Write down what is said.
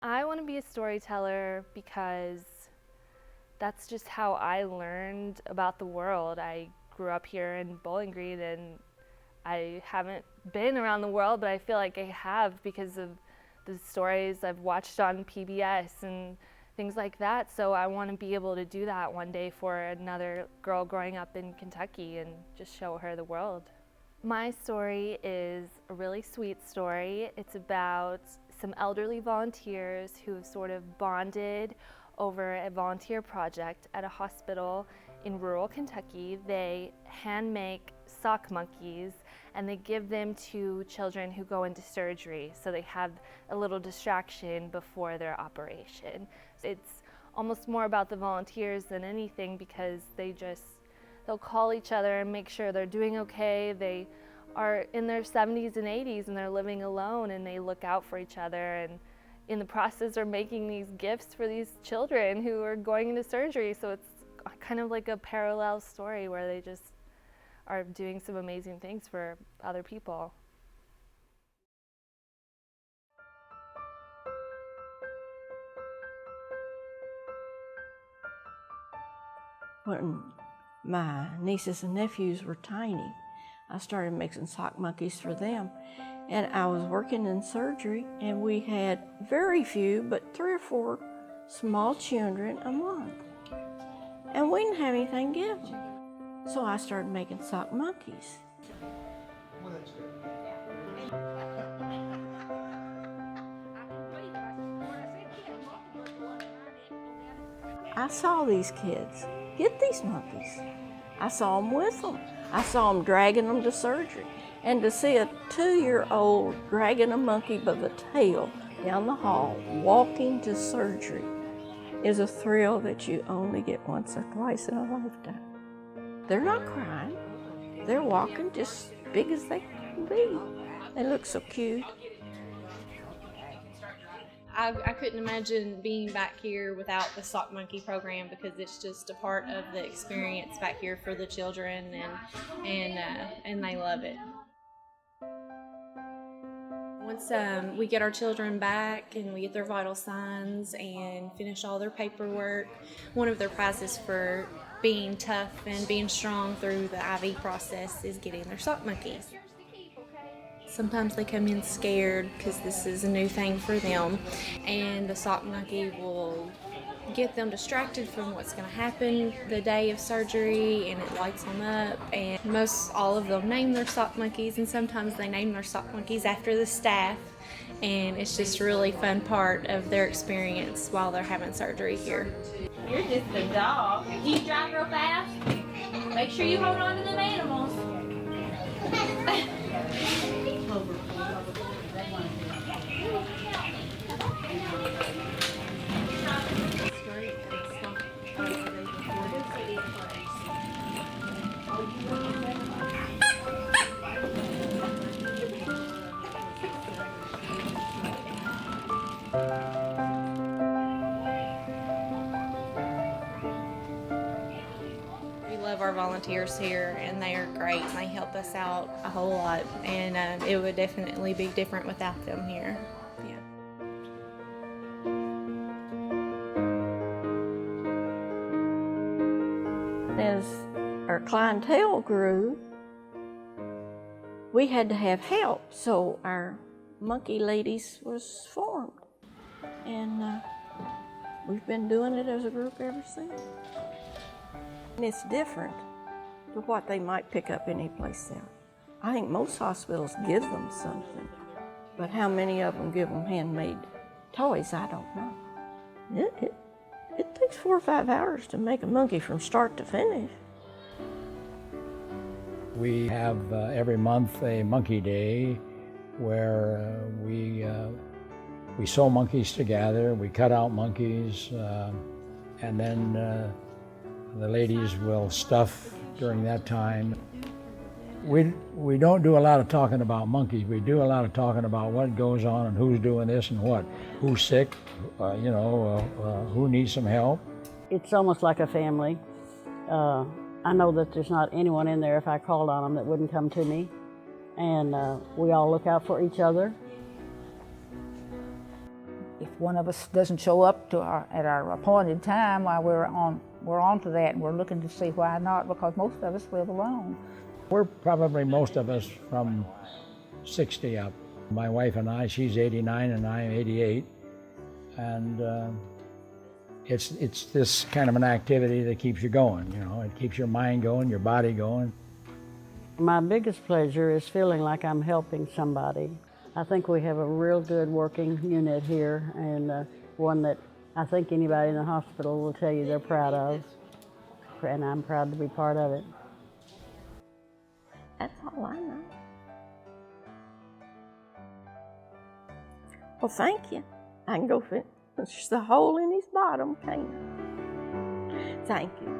I want to be a storyteller because that's just how I learned about the world. I grew up here in Bowling Green and I haven't been around the world, but I feel like I have because of the stories I've watched on PBS and things like that. So I want to be able to do that one day for another girl growing up in Kentucky and just show her the world. My story is a really sweet story. It's about some elderly volunteers who have sort of bonded over a volunteer project at a hospital in rural Kentucky. They hand make sock monkeys and they give them to children who go into surgery so they have a little distraction before their operation. It's almost more about the volunteers than anything because they'll call each other and make sure they're doing okay. They are in their 70s and 80s and they're living alone and they look out for each other, and in the process are making these gifts for these children who are going into surgery. So it's kind of like a parallel story where they just are doing some amazing things for other people. When my nieces and nephews were tiny, I started making sock monkeys for them. And I was working in surgery, and we had very few, but 3 or 4 small children a month. And we didn't have anything to give them. So I started making sock monkeys. I saw these kids get these monkeys. I saw them with them. I saw them dragging them to surgery. And to see a 2-year-old dragging a monkey by the tail down the hall, walking to surgery, is a thrill that you only get once or twice in a lifetime. They're not crying. They're walking just as big as they can be. They look so cute. I couldn't imagine being back here without the Sock Monkey program because it's just a part of the experience back here for the children, and they love it. Once we get our children back and we get their vital signs and finish all their paperwork, one of their prizes for being tough and being strong through the IV process is getting their sock monkeys. Sometimes they come in scared because this is a new thing for them, and the sock monkey will get them distracted from what's going to happen the day of surgery, and it lights them up. And most all of them name their sock monkeys, and sometimes they name their sock monkeys after the staff, and it's just a really fun part of their experience while they're having surgery here. You're just a dog. Do you drive real fast? Make sure you hold on to them animals. We love our volunteers here, and they are great, and they help us out a whole lot, and it would definitely be different without them here. Yeah. As our clientele grew, we had to have help, so our Monkey Ladies was formed. And we've been doing it as a group ever since. And it's different to what they might pick up anyplace else. I think most hospitals give them something, but how many of them give them handmade toys, I don't know. It takes 4 or 5 hours to make a monkey from start to finish. We have every month a Monkey Day where we sew monkeys together, we cut out monkeys, and then the ladies will stuff during that time. We don't do a lot of talking about monkeys. We do a lot of talking about what goes on and who's doing this and what, who's sick, who needs some help. It's almost like a family. I know that there's not anyone in there if I called on them that wouldn't come to me, and we all look out for each other. If one of us doesn't show up at our appointed time, while we're on to that, and we're looking to see why not, because most of us live alone. We're probably most of us from 60 up. My wife and I, she's 89 and I'm 88. And it's this kind of an activity that keeps you going, you know. It keeps your mind going, your body going. My biggest pleasure is feeling like I'm helping somebody. I think we have a real good working unit here, and one that I think anybody in the hospital will tell you they're proud of, and I'm proud to be part of it. That's all I know. Well, thank you. I can go finish the hole in his bottom, can't I? Thank you.